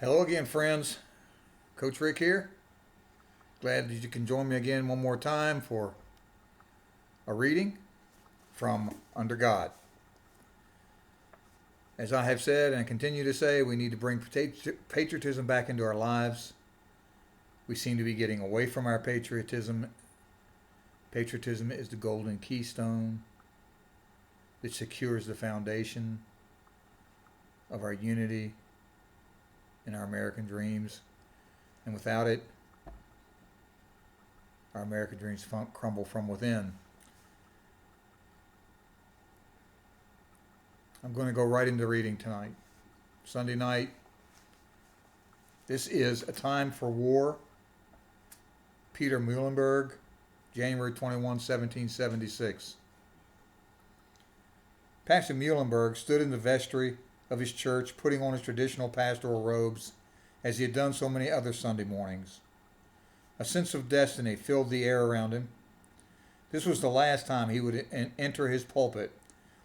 Hello again, friends. Coach Rick here. Glad that you can join me again one more time for a reading from Under God. As I have said and continue to say, we need to bring patriotism back into our lives. We seem to be getting away from our patriotism. Patriotism is the golden keystone that secures the foundation of our unity and our American dreams. And without it, our American dreams crumble from within. I'm going to go right into reading tonight. Sunday night. This is A Time for War. Peter Muhlenberg, January 21, 1776. Pastor Muhlenberg stood in the vestry of his church, putting on his traditional pastoral robes, as he had done so many other Sunday mornings. A sense of destiny filled the air around him. This was the last time he would enter his pulpit,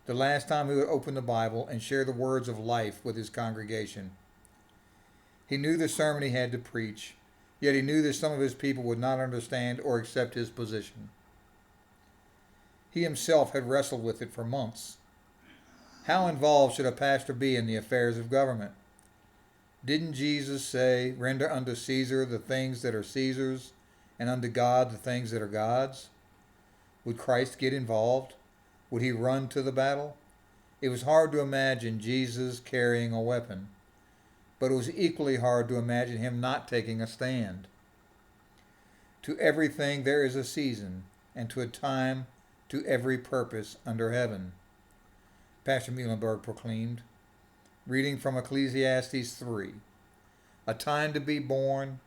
the last time he would open the Bible and share the words of life with his congregation. He knew the sermon he had to preach, yet he knew that some of his people would not understand or accept his position. He himself had wrestled with it for months. How involved should a pastor be in the affairs of government? Didn't Jesus say, "Render unto Caesar the things that are Caesar's, and unto God the things that are God's"? Would Christ get involved? Would he run to the battle? It was hard to imagine Jesus carrying a weapon, but it was equally hard to imagine him not taking a stand. To everything there is a season, and to a time to every purpose under heaven, Pastor Muhlenberg proclaimed, reading from Ecclesiastes 3. A time to be born,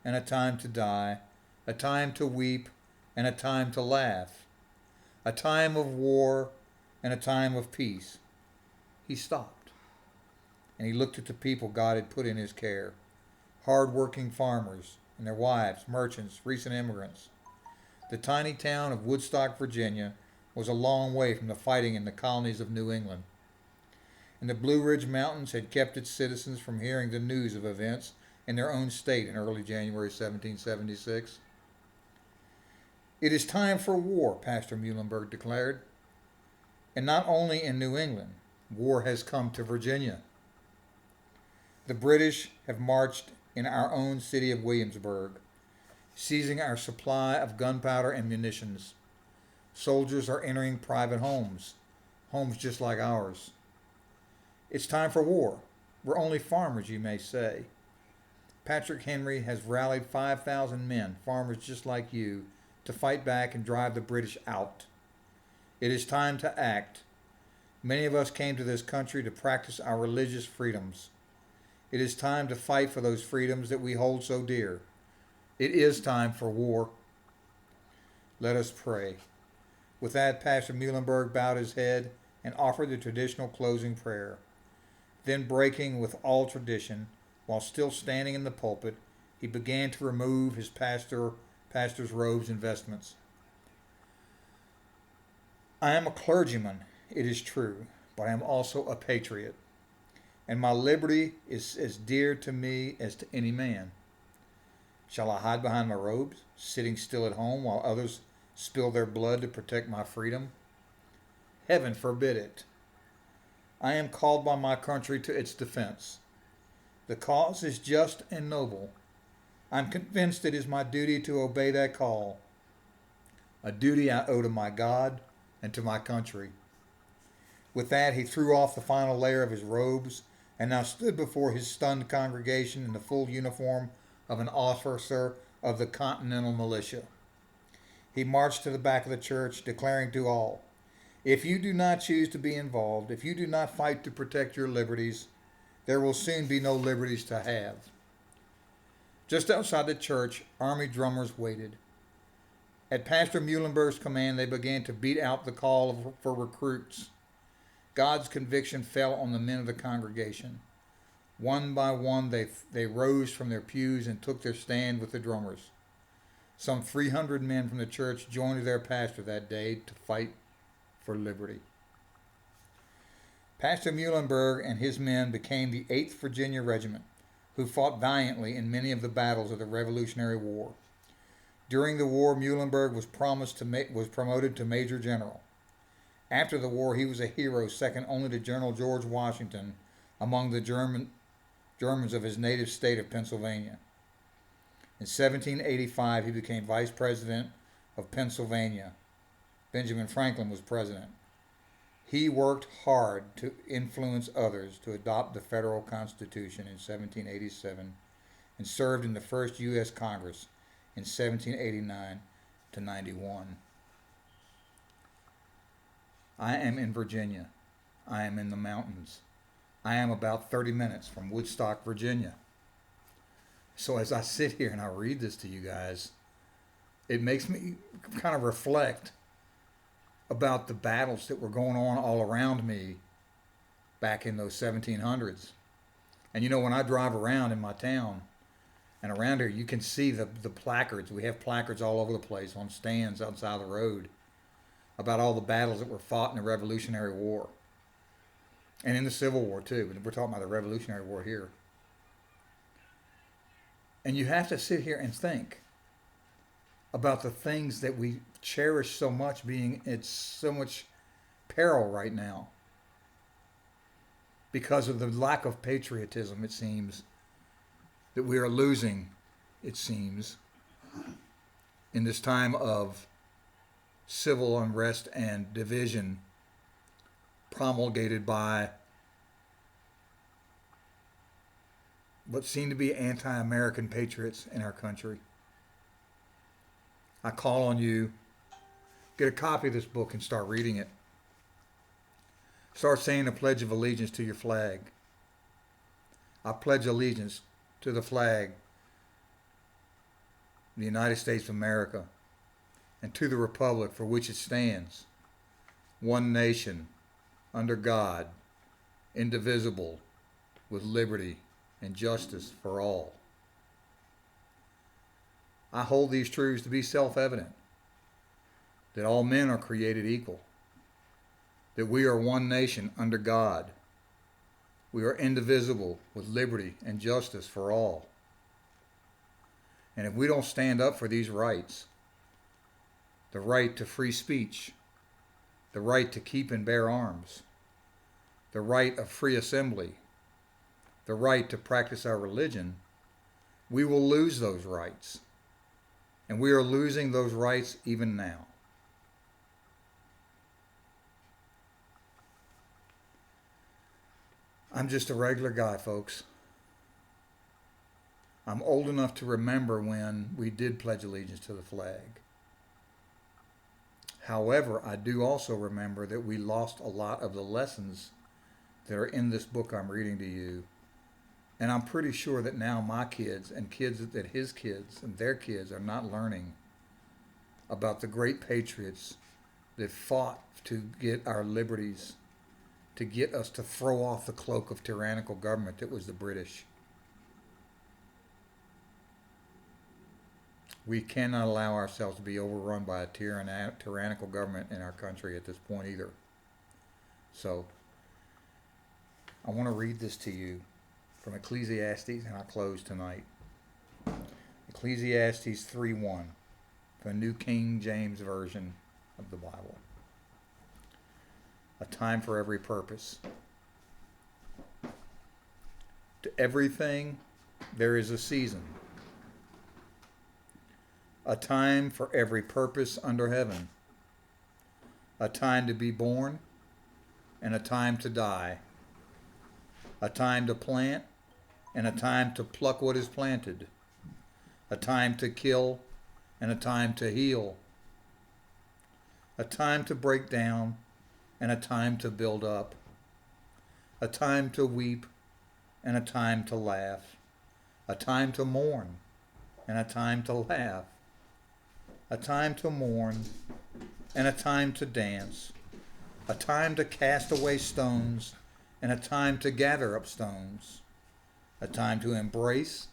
and a time to die, a time to weep, and a time to laugh, a time of war, and a time of peace. He stopped, and he looked at the people God had put in his care, hard-working farmers and their wives, merchants, recent immigrants. The tiny town of Woodstock, Virginia, was a long way from the fighting in the colonies of New England, and the Blue Ridge Mountains had kept its citizens from hearing the news of events in their own state in early January 1776. It is time for war, Pastor Muhlenberg declared. And not only in New England, war has come to Virginia. The British have marched in our own city of Williamsburg, seizing our supply of gunpowder and munitions. Soldiers are entering private homes just like ours. It's time for war. We're only farmers, you may say. Patrick Henry has rallied 5,000 men, farmers just like you, to fight back and drive the British out. It is time to act. Many of us came to this country to practice our religious freedoms. It is time to fight for those freedoms that we hold so dear. It is time for war. Let us pray. With that, Pastor Muhlenberg bowed his head and offered the traditional closing prayer. Then, breaking with all tradition, while still standing in the pulpit, he began to remove his pastor's robes and vestments. I am a clergyman, it is true, but I am also a patriot, and my liberty is as dear to me as to any man. Shall I hide behind my robes, sitting still at home while others spill their blood to protect my freedom? Heaven forbid it. I am called by my country to its defense. The cause is just and noble. I'm convinced it is my duty to obey that call, a duty I owe to my God and to my country. With that, he threw off the final layer of his robes and now stood before his stunned congregation in the full uniform of an officer of the Continental Militia. He marched to the back of the church, declaring to all, if you do not choose to be involved, if you do not fight to protect your liberties, there will soon be no liberties to have. Just outside the church, army drummers waited. At Pastor Muhlenberg's command, they began to beat out the call for recruits. God's conviction fell on the men of the congregation. One by one, they rose from their pews and took their stand with the drummers. Some 300 men from the church joined their pastor that day to fight for liberty. Pastor Muhlenberg and his men became the 8th Virginia Regiment, who fought valiantly in many of the battles of the Revolutionary War. During the war, Muhlenberg was promoted to Major General. After the war, he was a hero second only to General George Washington among the Germans of his native state of Pennsylvania. In 1785, he became Vice President of Pennsylvania. Benjamin Franklin was president. He worked hard to influence others to adopt the federal Constitution in 1787 and served in the first U.S. Congress in 1789 to 91. I am in Virginia. I am in the mountains. I am about 30 minutes from Woodstock, Virginia. So as I sit here and I read this to you guys, it makes me kind of reflect about the battles that were going on all around me back in those 1700s. And you know, when I drive around in my town and around here, you can see the placards. We have placards all over the place on stands outside the road about all the battles that were fought in the Revolutionary War. And in the Civil War too. We're talking about the Revolutionary War here. And you have to sit here and think about the things that we cherish so much being in so much peril right now. Because of the lack of patriotism, it seems, that we are losing, it seems, in this time of civil unrest and division promulgated by what seem to be anti-American patriots in our country. I call on you, get a copy of this book and start reading it. Start saying the Pledge of Allegiance to your flag. I pledge allegiance to the flag of the United States of America and to the republic for which it stands, one nation, under God, indivisible, with liberty and justice for all. I hold these truths to be self-evident, that all men are created equal, that we are one nation under God, we are indivisible with liberty and justice for all. And if we don't stand up for these rights, the right to free speech, the right to keep and bear arms, the right of free assembly, the right to practice our religion, we will lose those rights. And we are losing those rights even now. I'm just a regular guy, folks. I'm old enough to remember when we did pledge allegiance to the flag. However, I do also remember that we lost a lot of the lessons that are in this book I'm reading to you. And I'm pretty sure that now my kids and that his kids and their kids are not learning about the great patriots that fought to get our liberties, to get us to throw off the cloak of tyrannical government that was the British. We cannot allow ourselves to be overrun by a tyrannical government in our country at this point either. So, I want to read this to you from Ecclesiastes, and I'll close tonight. Ecclesiastes 3:1, the New King James Version of the Bible. A time for every purpose. To everything there is a season. A time for every purpose under heaven. A time to be born and a time to die. A time to plant and a time to pluck what is planted. A time to kill and a time to heal. A time to break down and a time to build up. A time to weep and a time to laugh. A time to mourn and a time to laugh. A time to mourn and a time to dance. A time to cast away stones and a time to gather up stones. A time to embrace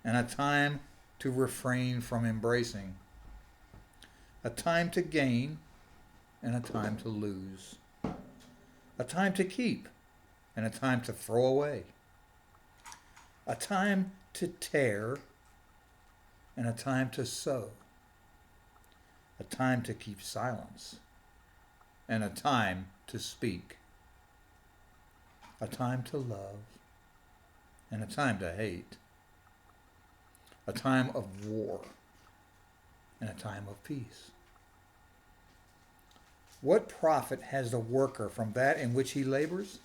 and a time to refrain from embracing. A time to gain and a time to lose. A time to keep and a time to throw away. a time to tear and a time to sow, a time to keep silence and a time to speak, a time to love and a time to hate, a time of war and a time of peace. What profit has the worker from that in which he labors?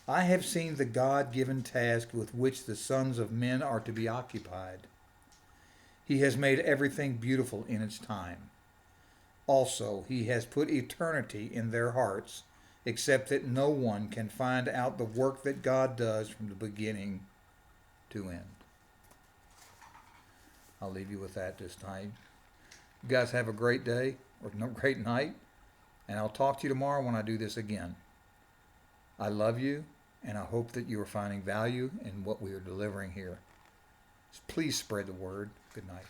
I have seen the God-given task with which the sons of men are to be occupied. He has made everything beautiful in its time. Also, he has put eternity in their hearts, except that no one can find out the work that God does from the beginning to end. I'll leave you with that this time. You guys have a great day or no great night, and I'll talk to you tomorrow when I do this again. I love you, and I hope that you are finding value in what we are delivering here. Please spread the word. Good night.